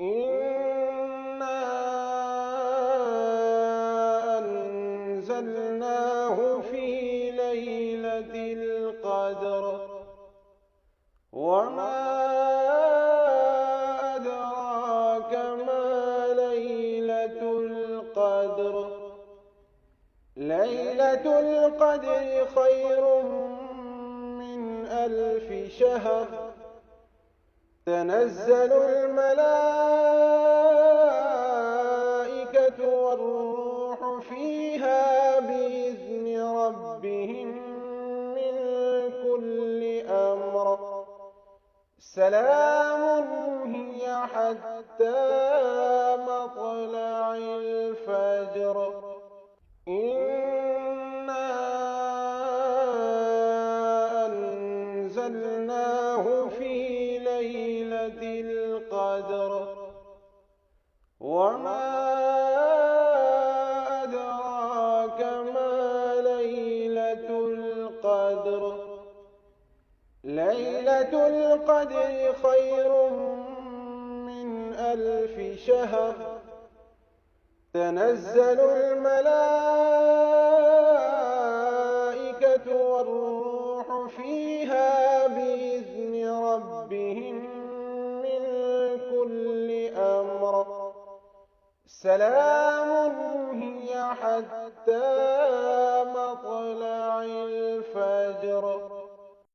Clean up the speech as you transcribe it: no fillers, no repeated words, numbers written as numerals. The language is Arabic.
إنا أنزلناه في ليلة القدر وما أدراك ما ليلة القدر ليلة القدر خير من 1000 شهر تنزل الملائكة والروح فيها بإذن ربهم من كل أمر سلام هي حتى مطلع الفجر إنا أنزلناه في ليلة القدر وما أدراك ما ليلة القدر ليلة القدر خير من 1000 شهر تنزل الملائكة والروح فيها بإذن ربهم من كل أمر سلام هي حتى مطلع الفجر